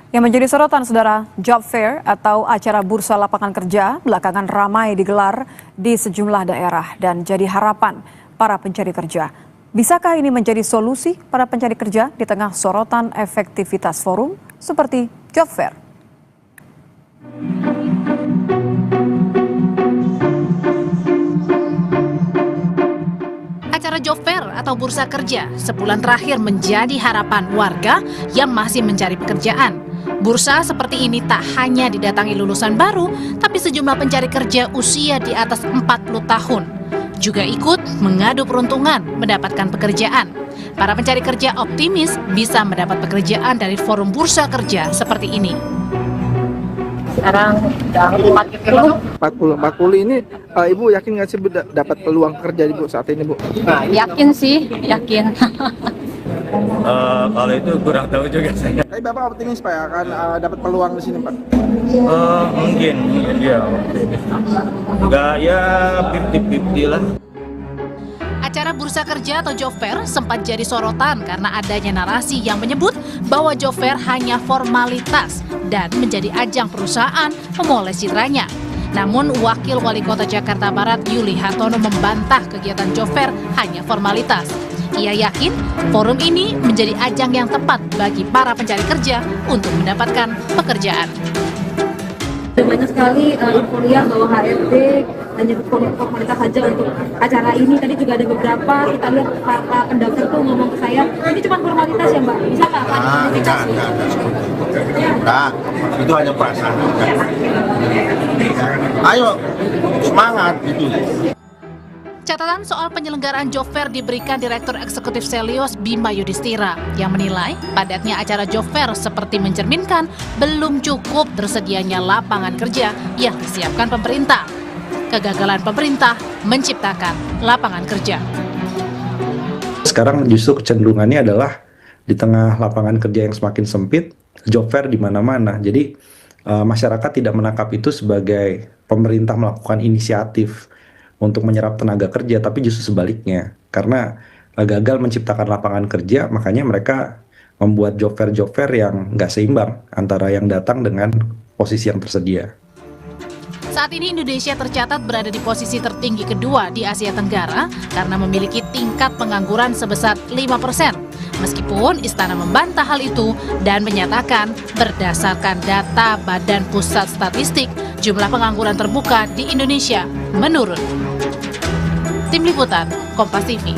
Yang menjadi sorotan, saudara, job fair atau acara bursa lapangan kerja belakangan ramai digelar di sejumlah daerah dan jadi harapan para pencari kerja. Bisakah ini menjadi solusi para pencari kerja di tengah sorotan efektivitas forum seperti job fair? Acara job fair atau bursa kerja sebulan terakhir menjadi harapan warga yang masih mencari pekerjaan. Bursa seperti ini tak hanya didatangi lulusan baru, tapi sejumlah pencari kerja usia di atas 40 tahun juga ikut mengadu peruntungan mendapatkan pekerjaan. Para pencari kerja optimis bisa mendapat pekerjaan dari forum bursa kerja seperti ini. Sekarang udah 40 ini Ibu yakin nggak sih Bu dapat peluang kerja Ibu saat ini Bu? yakin sih, yakin. Kalau itu kurang tahu juga saya. Tapi Bapak optimis Pak ya akan dapat peluang di sini Pak? Mungkin ya. Enggak ya 50-50 lah. Acara bursa kerja atau job fair sempat jadi sorotan karena adanya narasi yang menyebut bahwa job fair hanya formalitas dan menjadi ajang perusahaan memoles citranya. Namun Wakil Wali Kota Jakarta Barat Yuli Hartono membantah kegiatan job fair hanya formalitas. Ia yakin forum ini menjadi ajang yang tepat bagi para pencari kerja untuk mendapatkan pekerjaan. Banyak sekali euforia bahwa HRD hanya formalitas saja untuk acara ini. Tadi juga ada beberapa, kita lihat para pendaftar tuh ngomong ke saya, ini cuma formalitas ya Mbak, bisa nggak ada kualifikasi? Enggak, itu hanya perasaan. Ayo, semangat gitu. Catatan soal penyelenggaraan job fair diberikan Direktur Eksekutif Selios Bima Yudhistira yang menilai padatnya acara job fair seperti mencerminkan belum cukup tersedianya lapangan kerja yang disiapkan pemerintah. Kegagalan pemerintah menciptakan lapangan kerja. Sekarang justru kecenderungannya adalah di tengah lapangan kerja yang semakin sempit, job fair di mana-mana. Jadi masyarakat tidak menangkap itu sebagai pemerintah melakukan inisiatif untuk menyerap tenaga kerja, tapi justru sebaliknya. Karena gagal menciptakan lapangan kerja, makanya mereka membuat job fair yang nggak seimbang antara yang datang dengan posisi yang tersedia. Saat ini Indonesia tercatat berada di posisi tertinggi kedua di Asia Tenggara karena memiliki tingkat pengangguran sebesar 5%. Meskipun Istana membantah hal itu dan menyatakan berdasarkan data Badan Pusat Statistik, jumlah pengangguran terbuka di Indonesia menurun. Tim Liputan, Kompas TV.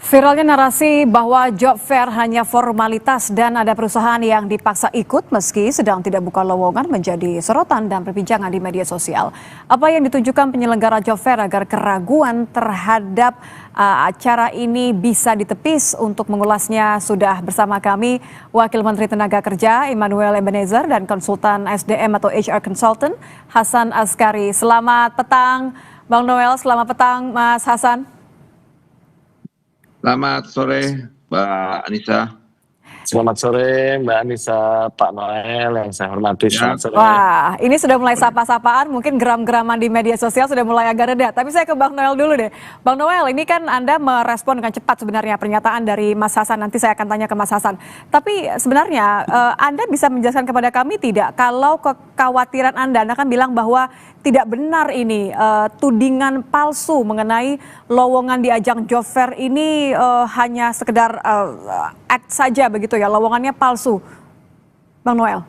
Viralnya narasi bahwa job fair hanya formalitas dan ada perusahaan yang dipaksa ikut meski sedang tidak buka lowongan menjadi sorotan dan perbincangan di media sosial. Apa yang ditunjukkan penyelenggara job fair agar keraguan terhadap acara ini bisa ditepis? Untuk mengulasnya sudah bersama kami Wakil Menteri Tenaga Kerja Immanuel Ebenezer dan konsultan SDM atau HR Consultant Hasan Askari. Selamat petang Bang Noel, selamat petang Mas Hasan. Selamat sore, Mbak Anissa. Selamat sore Mbak Anissa, Pak Noel yang saya hormati. Selamat sore. Wah, ini sudah mulai sapa-sapaan, mungkin geram-geraman di media sosial sudah mulai agak reda. Tapi saya ke Bang Noel dulu deh. Bang Noel, ini kan Anda merespon dengan cepat sebenarnya pernyataan dari Mas Hasan. Nanti saya akan tanya ke Mas Hasan. Tapi sebenarnya Anda bisa menjelaskan kepada kami tidak, kalau kekhawatiran Anda kan bilang bahwa tidak benar ini tudingan palsu mengenai lowongan di ajang job fair ini hanya sekedar act saja begitu ya, lowongannya palsu. Bang Noel.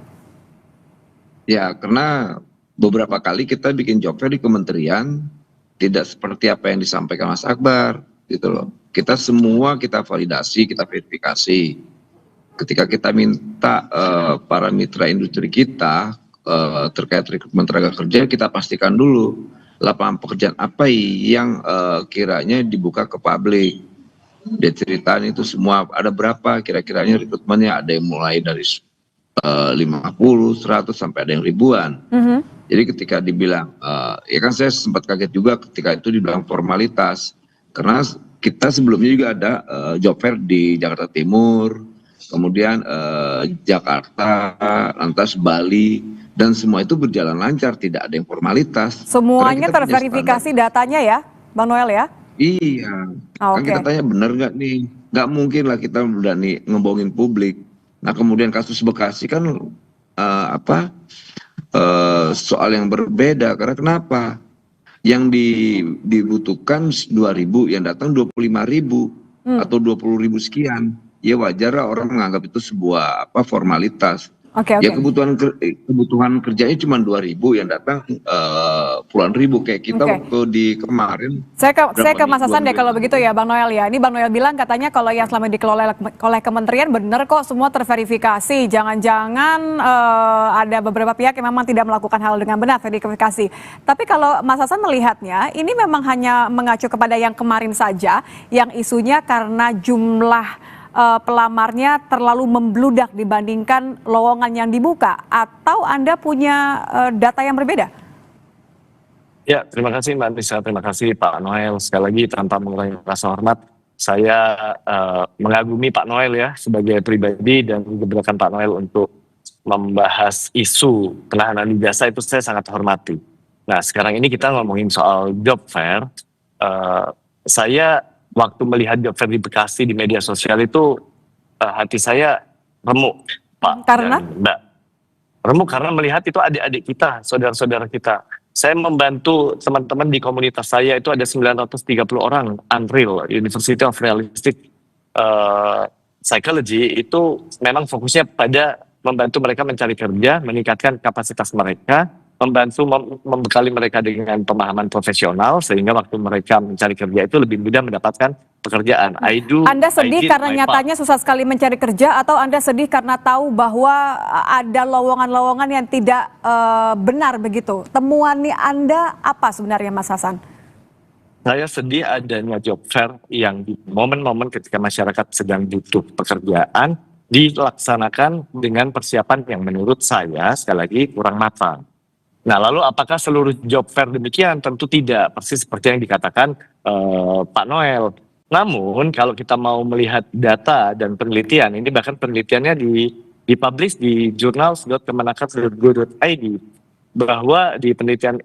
Ya, karena beberapa kali kita bikin job fair di kementerian tidak seperti apa yang disampaikan Mas Akbar gitu loh. Kita semua kita validasi, kita verifikasi. Ketika kita minta para mitra industri kita terkait rekrutmen tenaga kerja, kita pastikan dulu lapangan pekerjaan apa yang kiranya dibuka ke publik. Dia ceritain itu semua ada berapa kira-kiranya rekrutmennya, ada yang mulai dari 50, 100 sampai ada yang ribuan. Jadi ketika dibilang, ya kan saya sempat kaget juga ketika itu dibilang formalitas, karena kita sebelumnya juga ada job fair di Jakarta Timur, kemudian Jakarta, lantas Bali. Dan semua itu berjalan lancar, tidak ada yang formalitas. Semuanya terverifikasi datanya ya, Bang Noel ya? Iya, kan kita tanya benar nggak nih nggak mungkin lah kita berani ngebohongin publik. Nah kemudian kasus Bekasi kan soal yang berbeda, karena kenapa? Yang dibutuhkan 2.000, yang datang 25.000 atau 20.000 sekian. Ya wajar lah orang menganggap itu sebuah formalitas. Ya kebutuhan kerjanya cuma 2.000, yang datang puluhan ribu kayak kita waktu di kemarin. Saya ke Mas Hasan deh kalau begitu ya Bang Noel ya. Ini Bang Noel bilang katanya kalau yang selama dikelola oleh kementerian benar kok semua terverifikasi. Jangan-jangan ada beberapa pihak yang memang tidak melakukan hal dengan benar verifikasi. Tapi kalau Mas Hasan melihatnya ini memang hanya mengacu kepada yang kemarin saja, yang isunya karena jumlah pelamarnya terlalu membludak dibandingkan lowongan yang dibuka, atau Anda punya data yang berbeda? Ya, terima kasih Mbak Anissa, terima kasih Pak Noel. Sekali lagi tanpa mengurangi rasa hormat, saya mengagumi Pak Noel ya sebagai pribadi, dan gerakan Pak Noel untuk membahas isu penahanan ijazah itu saya sangat hormati. Nah sekarang ini kita ngomongin soal job fair. Saya waktu melihat job fair di Bekasi di media sosial itu hati saya remuk, Pak Karena? dan Mbak. Remuk karena melihat itu adik-adik kita, saudara-saudara kita. Saya membantu teman-teman di komunitas saya itu ada 930 orang, Unreal, University of Realistic Psychology, itu memang fokusnya pada membantu mereka mencari kerja, meningkatkan kapasitas mereka, membantu membekali mereka dengan pemahaman profesional sehingga waktu mereka mencari kerja itu lebih mudah mendapatkan pekerjaan. Anda sedih karena nyatanya susah sekali mencari kerja, atau Anda sedih karena tahu bahwa ada lowongan-lowongan yang tidak benar begitu? Temuan Anda apa sebenarnya Mas Hasan? Saya sedih adanya job fair yang di momen-momen ketika masyarakat sedang butuh pekerjaan dilaksanakan dengan persiapan yang menurut saya sekali lagi kurang matang. Nah, lalu apakah seluruh job fair demikian? Tentu tidak, persis seperti yang dikatakan Pak Noel. Namun, kalau kita mau melihat data dan penelitian, ini bahkan penelitiannya dipublish di journals.kemenaker.go.id, bahwa di penelitian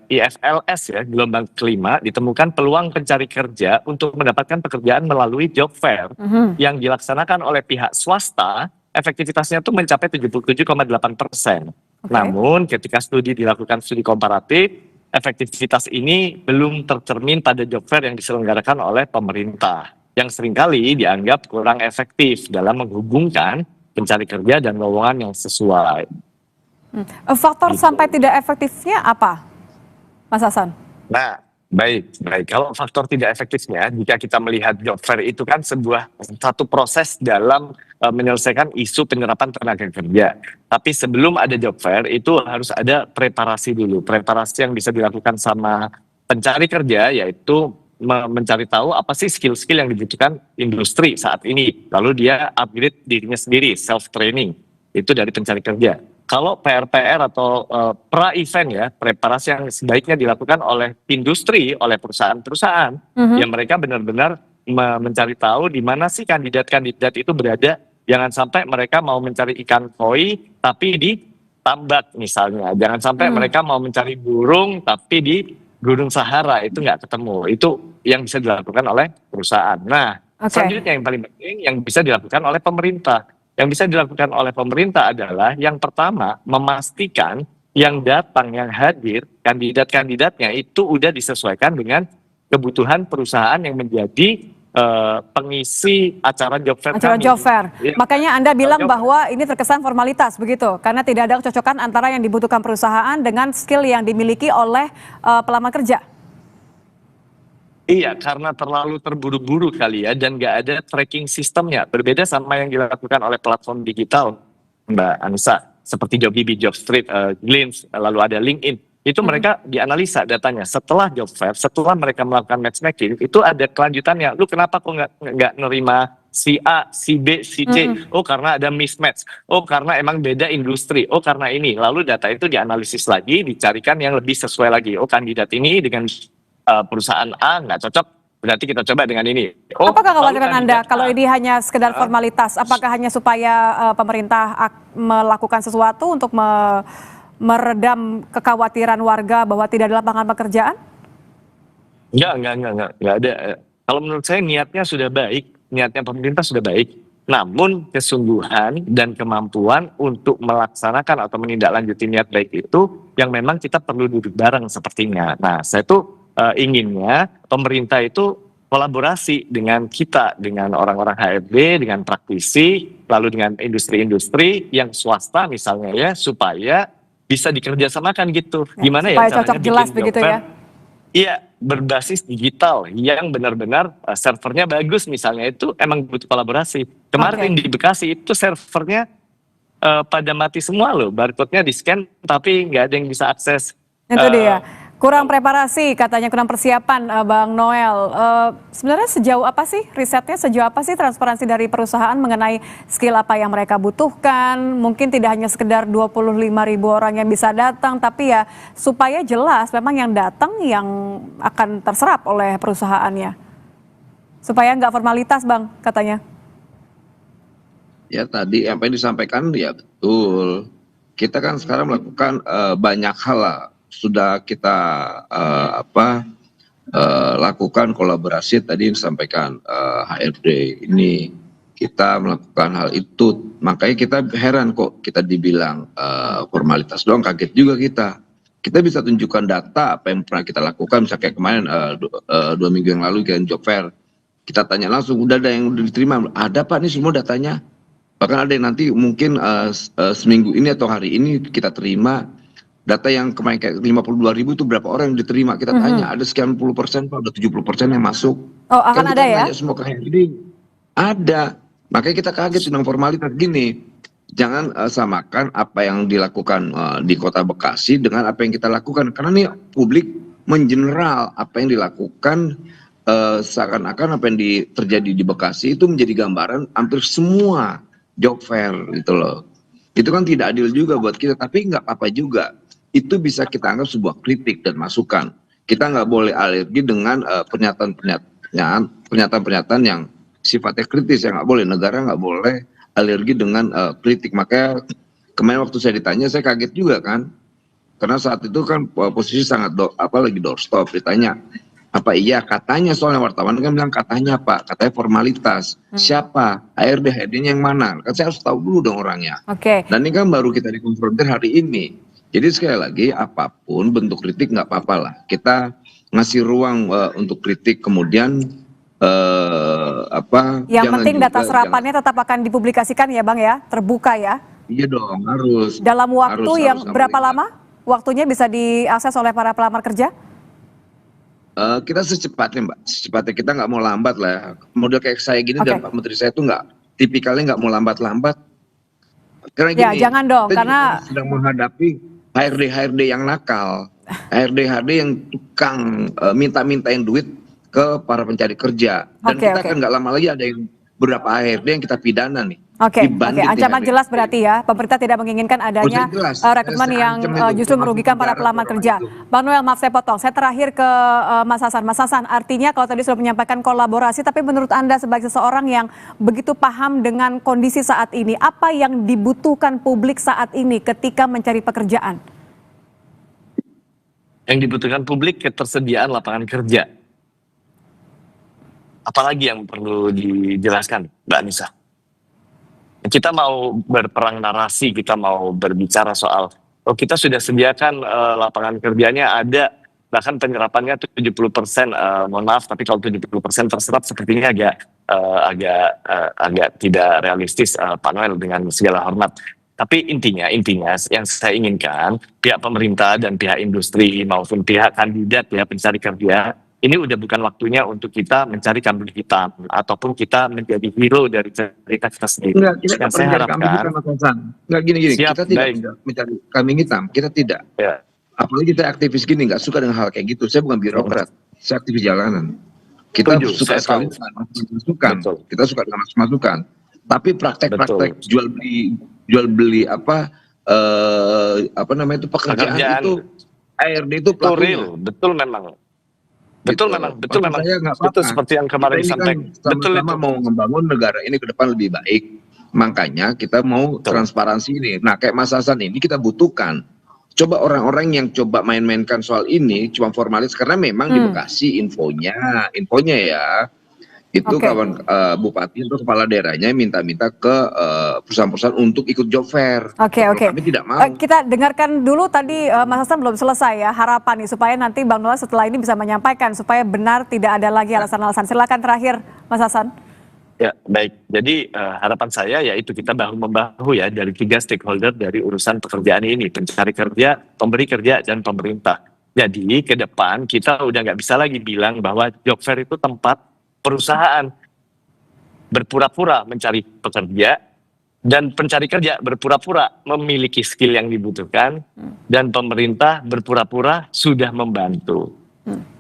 IFLS ya, gelombang kelima, ditemukan peluang pencari kerja untuk mendapatkan pekerjaan melalui job fair yang dilaksanakan oleh pihak swasta, efektivitasnya itu mencapai 77,8%. Namun ketika dilakukan studi komparatif, efektivitas ini belum tercermin pada job fair yang diselenggarakan oleh pemerintah, yang seringkali dianggap kurang efektif dalam menghubungkan pencari kerja dan lowongan yang sesuai. Faktor sampai tidak efektifnya apa, Mas Hasan? Nah, baik. Kalau faktor tidak efektifnya, jika kita melihat job fair itu kan satu proses dalam menyelesaikan isu penyerapan tenaga kerja. Tapi sebelum ada job fair itu harus ada preparasi dulu. Preparasi yang bisa dilakukan sama pencari kerja, yaitu mencari tahu apa sih skill-skill yang dibutuhkan industri saat ini. Lalu dia upgrade dirinya sendiri, self-training. Itu dari pencari kerja. Kalau PR atau pra-event ya, preparasi yang sebaiknya dilakukan oleh industri, oleh perusahaan-perusahaan, yang mereka benar-benar mencari tahu di mana sih kandidat-kandidat itu berada. Jangan sampai mereka mau mencari ikan koi tapi di tambak misalnya. Jangan sampai mereka mau mencari burung tapi di Gunung Sahara, itu nggak ketemu. Itu yang bisa dilakukan oleh perusahaan. Nah, selanjutnya yang paling penting yang bisa dilakukan oleh pemerintah. Yang bisa dilakukan oleh pemerintah adalah yang pertama, memastikan yang datang, yang hadir, kandidat-kandidatnya itu udah disesuaikan dengan kebutuhan perusahaan yang menjadi pengisi acara job fair. Ya. Makanya Anda bilang bahwa ini terkesan formalitas begitu, karena tidak ada kecocokan antara yang dibutuhkan perusahaan dengan skill yang dimiliki oleh pelamar kerja. Iya, karena terlalu terburu-buru kali ya, dan nggak ada tracking sistemnya. Berbeda sama yang dilakukan oleh platform digital, Mbak Anissa, seperti Jobibi, Jobstreet, Glints, lalu ada LinkedIn. Itu mereka dianalisa datanya. Setelah job fair, setelah mereka melakukan matchmaking, itu ada kelanjutannya. Lu kenapa kok nggak nerima si A, si B, si C? Oh karena ada mismatch. Oh karena emang beda industri. Oh karena ini. Lalu data itu dianalisis lagi, dicarikan yang lebih sesuai lagi. Oh kandidat ini dengan perusahaan A nggak cocok, berarti kita coba dengan ini. Oh, apakah kekhawatiran Anda kalau ini hanya sekedar formalitas? Apakah hanya supaya pemerintah melakukan sesuatu untuk meredam kekhawatiran warga bahwa tidak ada lapangan pekerjaan? Enggak ada. Kalau menurut saya niatnya sudah baik, niatnya pemerintah sudah baik, namun kesungguhan dan kemampuan untuk melaksanakan atau menindaklanjuti niat baik itu yang memang kita perlu duduk bareng sepertinya. Nah, saya tuh inginnya pemerintah itu kolaborasi dengan kita, dengan orang-orang HRD, dengan praktisi, lalu dengan industri-industri yang swasta misalnya ya, supaya bisa dikerjasamakan gitu. Gimana ya supaya caranya cocok jelas bikin begitu job fair? ya. Iya, berbasis digital yang benar-benar servernya bagus misalnya, itu emang butuh kolaborasi. Kemarin di Bekasi itu servernya pada mati semua loh, barcode-nya di-scan tapi nggak ada yang bisa akses. Itu dia. Kurang preparasi, katanya kurang persiapan, Bang Noel. Sebenarnya sejauh apa sih risetnya, sejauh apa sih transparansi dari perusahaan mengenai skill apa yang mereka butuhkan? Mungkin tidak hanya sekedar 25.000 orang yang bisa datang, tapi ya supaya jelas memang yang datang yang akan terserap oleh perusahaannya. Supaya nggak formalitas, Bang, katanya. Ya tadi apa yang disampaikan ya betul. Kita kan sekarang melakukan banyak hal lah. Sudah kita lakukan kolaborasi tadi yang disampaikan HRD ini, kita melakukan hal itu, makanya kita heran kok kita dibilang formalitas doang, kaget juga kita bisa tunjukkan data apa yang pernah kita lakukan. Misalnya kayak kemarin 2 minggu yang lalu kan job fair, kita tanya langsung, udah ada yang udah diterima, ada Pak, ini semua datanya, bahkan ada yang nanti mungkin seminggu ini atau hari ini kita terima data yang kemarin kayak 52.000 itu berapa orang yang diterima, kita tanya, ada sekian puluh persen Pak, udah 70% yang masuk. Oh, akan kan ada ya? Semua ke HRD ada, makanya kita kaget tentang formalitas gini. Jangan samakan apa yang dilakukan di Kota Bekasi dengan apa yang kita lakukan, karena nih publik mengeneral apa yang dilakukan, seakan-akan apa yang terjadi di Bekasi itu menjadi gambaran hampir semua job fair gitu loh. Itu kan tidak adil juga buat kita, tapi nggak apa-apa juga. Itu bisa kita anggap sebuah kritik dan masukan. Kita nggak boleh alergi dengan pernyataan-pernyataan yang sifatnya kritis, yang nggak boleh. Negara nggak boleh alergi dengan kritik. Makanya kemarin waktu saya ditanya, saya kaget juga kan, karena saat itu kan posisi sangat lagi doorstop. Ditanya apa iya, katanya, soalnya wartawan kan bilang katanya Pak, katanya formalitas. Siapa HRD-nya yang mana, kan saya harus tahu dulu dong orangnya. Dan ini kan baru kita dikonfrontir hari ini. Jadi sekali lagi, apapun bentuk kritik nggak apa-apa lah, kita ngasih ruang untuk kritik. Kemudian yang penting data serapannya tetap akan dipublikasikan ya Bang ya, terbuka ya. Iya dong, harus. Dalam waktu yang berapa lama waktunya bisa diakses oleh para pelamar kerja? Kita secepatnya Mbak, secepatnya, kita nggak mau lambat lah. Model kayak saya gini dan Pak Menteri saya itu tipikalnya nggak mau lambat-lambat. Karena gini, ya jangan dong, kita karena sedang menghadapi HRD yang nakal, HRD yang tukang minta-mintain duit ke para pencari kerja. Dan kita kan nggak lama lagi ada yang beberapa HRD yang kita pidana nih. Ancaman jelas berarti ya, pemerintah tidak menginginkan adanya rekrutmen yang justru merugikan para pelamar kerja. Bang Noel, maaf saya potong, saya terakhir ke Mas Hasan. Mas Hasan, artinya kalau tadi sudah menyampaikan kolaborasi, tapi menurut Anda sebagai seseorang yang begitu paham dengan kondisi saat ini, apa yang dibutuhkan publik saat ini ketika mencari pekerjaan? Yang dibutuhkan publik ketersediaan lapangan kerja. Apalagi yang perlu dijelaskan, Mbak Anissa? Kita mau berperang narasi, kita mau berbicara soal, kita sudah sediakan lapangan kerjanya ada, bahkan penyerapannya 70%, mohon maaf, tapi kalau 70% terserap sepertinya agak tidak realistis, Pak Noel, dengan segala hormat. Tapi intinya yang saya inginkan, pihak pemerintah dan pihak industri maupun pihak kandidat ya pencari kerja, ini udah bukan waktunya untuk kita mencari kambing hitam ataupun kita menjadi hero dari cerita kita sendiri. Enggak, kita yang saya harapkan. Enggak gini, kita tidak mencari kambing hitam, kita tidak. Ya. Apalagi kita aktivis gini, nggak suka dengan hal kayak gitu. Saya bukan birokrat, saya aktivis jalanan. Kita suka sekali dengan masukan, kita suka dengan masukan. Tapi praktek-praktek jual beli pekerjaan itu, HRD itu pelakunya. Betul memang. Betul memang. Itu seperti yang kemarin disampaikan. Betul itu. Mau membangun negara ini ke depan lebih baik. Makanya kita mau transparansi ini. Nah, kayak Mas Hasan ini kita butuhkan. Coba orang-orang yang coba main-mainkan soal ini cuma formalis, karena memang di Bekasi infonya ya. Itu Oke. bupati atau kepala daerahnya minta-minta ke perusahaan-perusahaan untuk ikut job fair. Oke, Kalau oke. kami tidak mau. Kita dengarkan dulu tadi Mas Hasan belum selesai ya harapan nih supaya nanti Bang Noel setelah ini bisa menyampaikan supaya benar tidak ada lagi alasan-alasan. Silakan terakhir Mas Hasan. Ya, baik. Jadi harapan saya yaitu kita bahu-membahu ya dari 3 stakeholder dari urusan pekerjaan ini, pencari kerja, pemberi kerja, dan pemerintah. Jadi ke depan kita udah nggak bisa lagi bilang bahwa job fair itu tempat perusahaan berpura-pura mencari pekerja dan pencari kerja berpura-pura memiliki skill yang dibutuhkan dan pemerintah berpura-pura sudah membantu.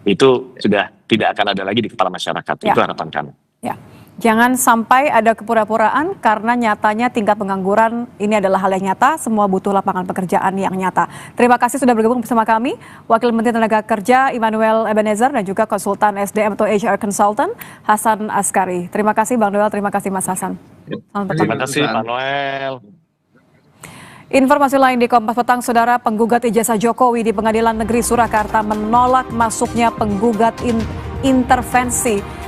Itu sudah tidak akan ada lagi di kepala masyarakat. Ya. Itu harapan kami. Ya. Jangan sampai ada kepura-puraan karena nyatanya tingkat pengangguran ini adalah hal yang nyata, semua butuh lapangan pekerjaan yang nyata. Terima kasih sudah bergabung bersama kami, Wakil Menteri Tenaga Kerja Immanuel Ebenezer dan juga konsultan SDM atau HR Consultant Hasan Askari. Terima kasih Bang Noel, terima kasih Mas Hasan. Selamat petang. Terima kasih Pak Noel. Informasi lain di Kompas Petang, Saudara, penggugat ijazah Jokowi di Pengadilan Negeri Surakarta menolak masuknya penggugat intervensi